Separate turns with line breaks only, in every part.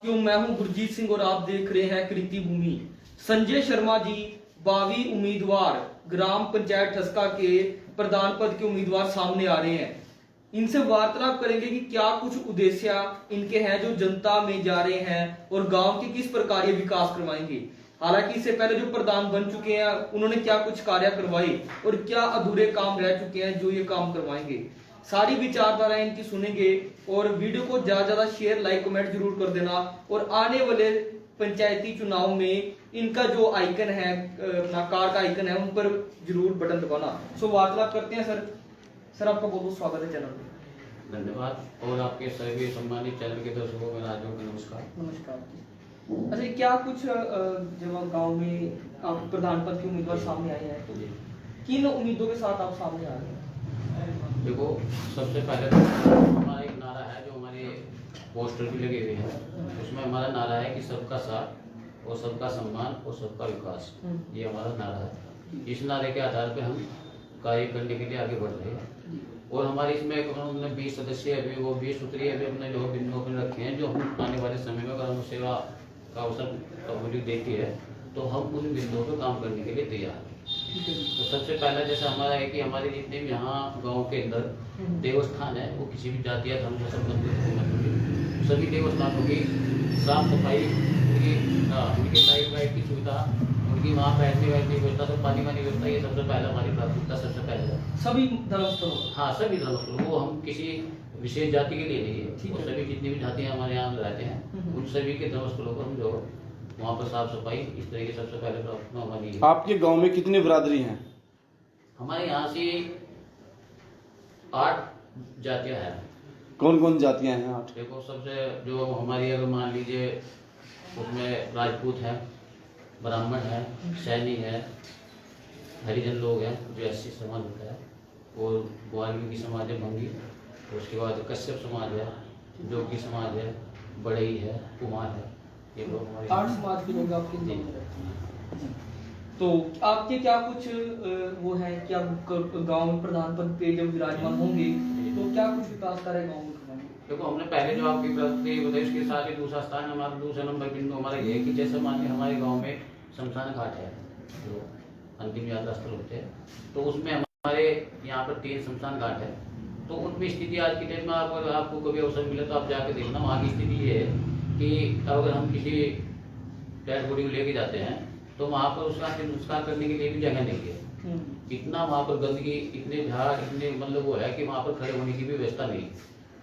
क्यों मैं हूं गुरजीत सिंह और आप देख रहे हैं कृति भूमि। संजय शर्मा जी 22 उम्मीदवार ग्राम पंचायत ठसका के प्रधान पद के उम्मीदवार सामने आ रहे हैं। इनसे वार्तालाप करेंगे कि क्या कुछ उद्देश्य इनके हैं जो जनता में जा रहे हैं और गांव के किस प्रकार ये विकास करवाएंगे। हालांकि इससे पहले जो प्रधान बन चुके हैं उन्होंने क्या कुछ कार्य करवाए और क्या अधूरे काम रह चुके हैं जो ये काम करवाएंगे। सारी विचारधाराएं इनकी सुनेंगे और वीडियो को ज्यादा ज्यादा शेयर लाइक कमेंट जरूर कर देना और आने वाले पंचायती चुनाव में इनका जो आइकन है अपना कार का आइकन है उन पर जरूर बटन दबाना। सो वार्तालाप करते हैं सर आपका बहुत बहुत स्वागत है चैनल पे।
धन्यवाद और आपके सभी सम्मानित चैनल के दर्शकों को मेरा नमस्कार।
नमस्कार। अच्छा, क्या कुछ जब गांव में आप प्रधान पद के उम्मीदवार सामने आए हैं तो किन उम्मीदों के साथ आप सामने आ रहे हैं?
देखो, सबसे पहले तो हमारा एक नारा है जो हमारे पोस्टर भी लगे हुए हैं। उसमें हमारा नारा है कि सबका साथ और सबका सम्मान और सबका विकास, ये हमारा नारा है। इस नारे के आधार पे हम कार्य करने के लिए आगे बढ़ रहे हैं और हमारे इसमें हमने 20 सदस्य अभी वो 20 सूत्री अभी अपने जो बिंदु अपने रखे हैं जो हम आने वाले समय में अगर हम सेवा का अवसर कम्युनिटी देती है तो हम उन बिंदुओं पर काम करने के लिए तैयार हैं। तो सबसे पहला जैसा हमारा है कि हमारे जितने भी यहाँ गांव के अंदर देवस्थान है वो किसी भी जातीय धर्म से संबंधित सभी देवस्थानों की साफ सफाई, उनकी लाइट वाइट की सुविधा, उनकी वहाँ बैठने की व्यवस्था, सब पानी वानी व्यवस्था, ये सबसे पहला हमारी प्राथमिकता सबसे पहले
सभी धर्मस्थलों।
हाँ, सभी धर्मस्थलों, वो हम किसी विशेष जाति के लिए नहीं है, वो सभी जितनी भी जातियाँ हमारे यहाँ रहते हैं उन सभी के धर्मस्थलों को हम जो वहाँ पर साफ सफाई इस तरह की सबसे पहले प्रार्थना हमारी है।
आपके गांव में कितनी बरादरी हैं?
हमारे यहाँ से 8 जातियाँ हैं।
कौन कौन जातियां हैं 8?
देखो, सबसे जो हमारी अगर मान लीजिए उसमें राजपूत हैं, ब्राह्मण हैं, सैनी है, हरिजन लोग हैं जो एससी समाज होता है, और वाल्मीकि समाज है भंगी, उसके बाद कश्यप समाज है, जोगी समाज है, बढ़ई है, कुमार है, ये लोग हमारे
8 समाज के लोग आपके गांव में रहते हैं। तो आपके क्या कुछ वो है क्या गांव में प्रधान पद पे जब विराजमान होंगे तो क्या कुछ विकास कार्य गांव में करवाएंगे?
देखो, हमने पहले जो आपकी प्रगति बताई उसके साथ ही दूसरा स्थान हमारा, दूसरा नंबर बिंदु हमारा ये है कि जैसे मान लीजिए हमारे गाँव में शमशान घाट है जो अंतिम यात्रा स्थल होते हैं, तो उसमें हमारे यहाँ पर 3 शमशान घाट है। तो उनमें स्थिति आज की डेट में आपको कभी अवसर मिले तो आप जाके देखना, वहाँ की स्थिति ये है कि अगर हम किसी डेड बॉडी को लेके जाते हैं तो वहाँ पर उसका संस्कार करने के लिए भी जगह नहीं है। इतना वहाँ पर गंदगी, इतने झाड़, इतने मतलब वो है कि वहाँ पर खड़े होने की भी व्यवस्था नहीं।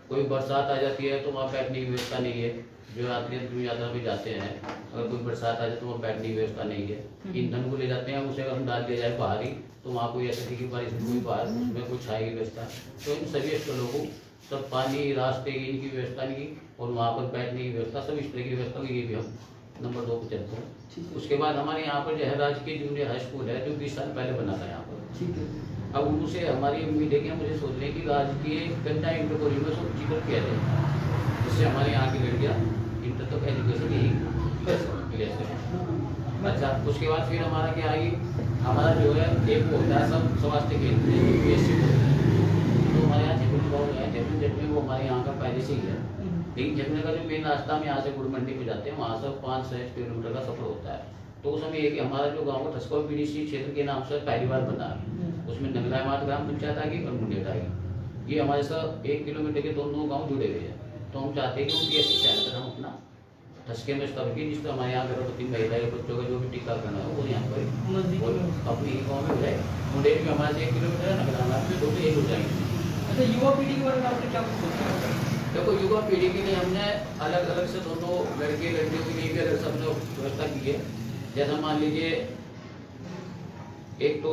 कोई बरसात आ जाती है तो वहाँ बैठने की व्यवस्था नहीं है। जो यात्री यात्रा पे जाते हैं अगर कोई बरसात आ जाए तो वहाँ बैठने की व्यवस्था नहीं है। ईंधन को ले जाते हैं, उसे अगर हम डाल दिया जाए बाहर ही तो वहाँ कोई ऐसा कि बारिश में कोई बाहर उसमें कोई छाए की व्यवस्था। तो इन सभी स्थलों को सब पानी, रास्ते की इनकी व्यवस्था नहीं की और वहाँ पर बैठने की व्यवस्था, सब इस तरह की व्यवस्था की, ये भी हम नंबर 2 पर चलते हैं। उसके बाद हमारे यहाँ पर जो है राजकीय जूनियर हाई स्कूल है जो 20 साल पहले बना था यहाँ पर।
ठीक है।
अब उनसे हमारी उम्मीद है कि मुझे सोच रहे हैं कि राजकीय कन्या इंटर कॉलेज में सब जिक्र किया जाए जिससे हमारे यहाँ की लड़कियाँ इंटर तक एजुकेशन यही ले सकें। अच्छा, उसके बाद फिर हमारा क्या है कि हमारा जो है एक होता है सब स्वास्थ्य केंद्र PSC तो हमारे यहाँ जमीन गाँव है, जमीन वो हमारे यहाँ का पहले से ही है। लेकिन जमीन का जो मेन रास्ता हम यहाँ से गुड़ मंडी पे जाते हैं वहाँ से 5-6 किलोमीटर का सफर होता है। तो उस समय कि हमारा जो गाँव का ठसका PDC क्षेत्र के नाम से पहली बार बना है, उसमें नगलामात ग्राम पंचायत आ गई और मुंडेट आ गई। ये हमारे साथ 1 किलोमीटर के दोनों गाँव जुड़े हुए हैं। तो हम चाहते हैं कि उनकी ऐसी चैनल हम अपना ठसके में स्थापित जिससे हमारे यहाँ गर्भवती महिला बच्चों का जो भी टीकाकरण है वो यहाँ पर अपनी गाँव में हो जाए। मुंडेट में हमारे से 1 किलोमीटर है, नगलामात में 2 से 1 हो जाएंगे।
अच्छा, युवा पीढ़ी के बारे में आपने क्या कुछ सोचा है?
देखो, युवा पीढ़ी के लिए हमने अलग अलग से दोनों लड़के लड़कियों के लिए भी अलग से हमने व्यवस्था की है। जैसा मान लीजिए एक तो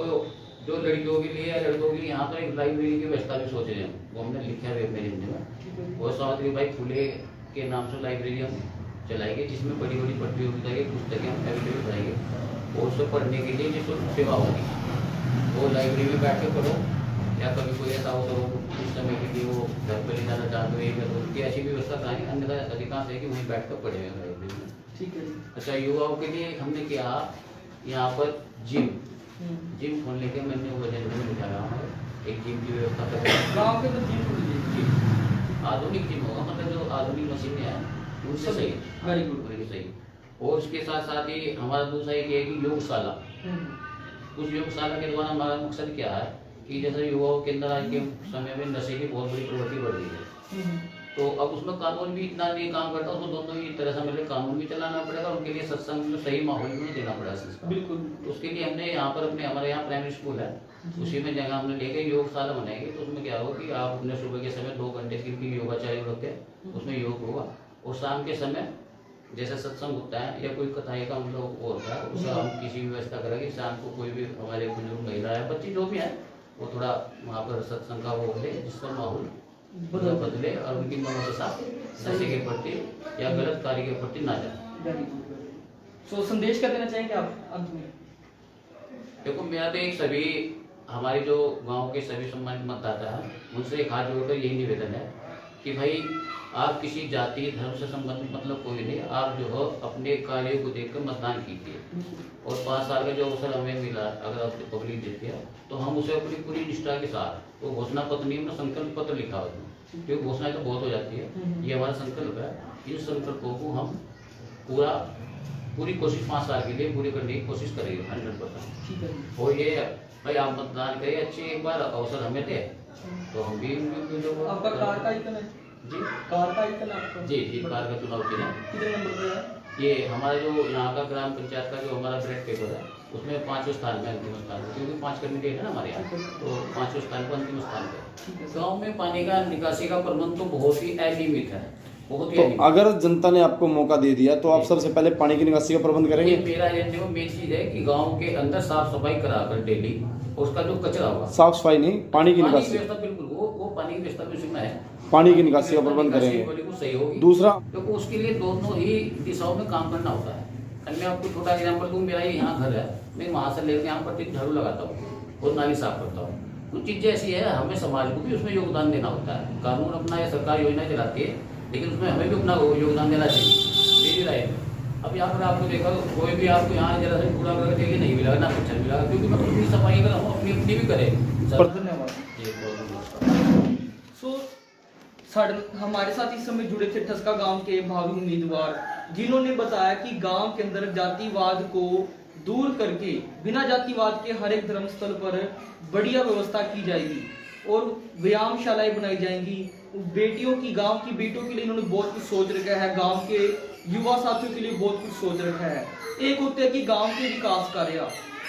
जो लड़कियों के लिए लड़कों के लिए यहाँ पर एक लाइब्रेरी की व्यवस्था भी सोच रहे हैं, वो हमने लिखा है अपने जिंदगी में। वो सावित्री बाई फुले के नाम से लाइब्रेरी हम चलाएंगे जिसमें बड़ी बड़ी प्रतियोगिता की पुस्तकें हम अवेलेबल कराएंगे और उसको पढ़ने के लिए जिसको सेवा होगी वो लाइब्रेरी में बैठ के पढ़ो, या कभी कोई ऐसा हो तो उस समय के लिए वो घर पर ले जाना चाहते हैं तो उसकी ऐसी व्यवस्था कराएंगे। अन्यथा अधिकांश है कि वहीं बैठ कर पढ़े हैं लाइब्रेरी में।
ठीक है।
अच्छा, युवाओं के लिए हमने क्या यहाँ पर जिम खोलने के मैंने वजन में बिठाया हूँ, एक जिम की व्यवस्था कर
गाँव के तो जिम
आधुनिक जिम होगा, मतलब जो आधुनिक मशीनें हैं उनसे सही है।
Very good.
बिल्कुल सही। और उसके साथ साथ ही हमारा दूसरा एक है कि योगशाला। उस योगशाला के द्वारा हमारा मकसद क्या है कि जैसे युवाओं के अंदर आज के समय में नशे की बहुत बड़ी प्रवृत्ति बढ़ रही है, तो अब उसमें कानून भी इतना नहीं काम करता, उसको दोनों ही तरह से मतलब कानून भी चलाना पड़ेगा, उनके लिए सत्संग में सही माहौल में देना पड़ेगा संस्कार।
बिल्कुल।
तो उसके लिए हमने यहाँ पर हमारे यहाँ प्राइमरी स्कूल है, उसी में जगह हमने लेके योगशाला बनाएंगे। तो उसमें क्या होगा कि आप अपने सुबह के समय 2 घंटे की योगाचार्य रखते हैं, उसमें योग होगा। और शाम के समय जैसे सत्संग होता है या कोई कथाएं का मतलब वो होता है, उसका हम किसी भी व्यवस्था करेंगे। शाम को कोई भी हमारे बुजुर्ग महिला है, बच्ची जो भी है, वो थोड़ा वहाँ पर सत्संग का वो ले, जिसका माहौल बदले और उनकी मनोदशा नशे के प्रति या गलत कार्य के प्रति ना जाए।
सो संदेश क्या देना चाहेंगे आप अंत में?
देखो, मेरा तो एक सभी हमारे जो गांव के सभी सम्मानित मतदाता हैं, उनसे एक हाथ जोड़कर यही निवेदन है कि भाई आप किसी जाति धर्म से संबंधित मतलब कोई नहीं, आप जो है अपने कार्यों को देखकर मतदान कीजिए। और 5 साल का जो अवसर हमें मिला, अगर आपको पब्लिक देती है तो हम उसे अपनी पूरी निष्ठा के साथ, वो घोषणा पत्र नहीं, अपना संकल्प पत्र लिखा उसमें, क्योंकि घोषणाएं तो बहुत हो जाती है, ये हमारा संकल्प है। इन संकल्पों को हम पूरी कोशिश 5 साल के लिए पूरी करने की कोशिश करेंगे 100%। और ये भाई आप मतदान करिए, अच्छी एक बार अवसर हमें दे तो हम भी
आपका कार का आइकन है
जी,
कार का आइकन आपका?
जी कार का चुनाव चिन्ह
कितने नंबर पे है?
ये हमारा जो यहाँ का ग्राम पंचायत का जो हमारा ब्रेड पेपर है, उसमें 5वें स्थान में, अंतिम स्थान में, क्योंकि 5 कैंडिडेट है ना हमारे यहाँ, तो 5वें स्थान पर अंतिम स्थान पर। गाँव में पानी का निकासी का प्रबंध तो बहुत ही अनियमित है, बहुत ही
तो
अनियमित।
अगर जनता ने आपको मौका दे दिया तो आप सबसे पहले पानी की निकासी का प्रबंध
ये
करेंगे?
मेरा एजेंडा मेन चीज है कि गांव के अंदर साफ सफाई कराकर डेली, उसका जो कचरा होगा,
साफ सफाई नहीं, पानी की निकासी।
व्यवस्था बिल्कुल वो पानी की व्यवस्था भी उसमें है,
पानी की निकासी का प्रबंध
निकासी
करेंगे।
बिल्कुल सही होगी।
दूसरा,
क्योंकि उसके लिए दोनों ही दिशाओं में काम करना होता है। अब मैं आपको छोटा एग्जाम्पल दूँ, मेरा यहाँ घर है, मैं वहाँ से लेकर यहाँ पर झाड़ू लगाता हूँ और नाली साफ करता हूँ। कुछ चीजें ऐसी है, हमें समाज को भी उसमें योगदान देना होता है। कानून अपना या सरकार योजना चलाती है, लेकिन उसमें हमें भी अपना योगदान देना चाहिए डेली लाइफ में। अब यहाँ पर आपको देखा, कोई भी आपको यहाँ जरा से कूड़ा करके देखिए नहीं मिलेगा, ना कुछ मिलेगा, क्योंकि मतलब अपनी सफाई अगर हम अपनी भी करें।
धन्यवाद। सो हमारे साथ इस समय जुड़े थे ठसका गांव के भावी उम्मीदवार, जिन्होंने बताया कि गांव के अंदर जातिवाद को दूर करके बिना जातिवाद के हर एक धर्म स्थल पर बढ़िया व्यवस्था की जाएगी और व्यायामशालाएं बनाई जाएंगी। बेटियों की, गांव की बेटियों के लिए इन्होंने बहुत कुछ सोच रखा है, गांव के युवा साथियों के लिए बहुत कुछ सोच रखा है। एक होते है कि गांव के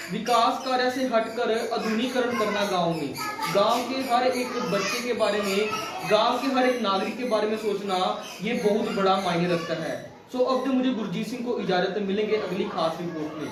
विकास कार्य से हटकर आधुनिकीकरण करना गांव में, गांव के हर एक बच्चे के बारे में, गांव के हर एक नागरिक के बारे में सोचना, ये बहुत बड़ा मायने रखता है। सो अब तो मुझे गुरजीत सिंह को इजाजत, मिलेंगे अगली खास रिपोर्ट में।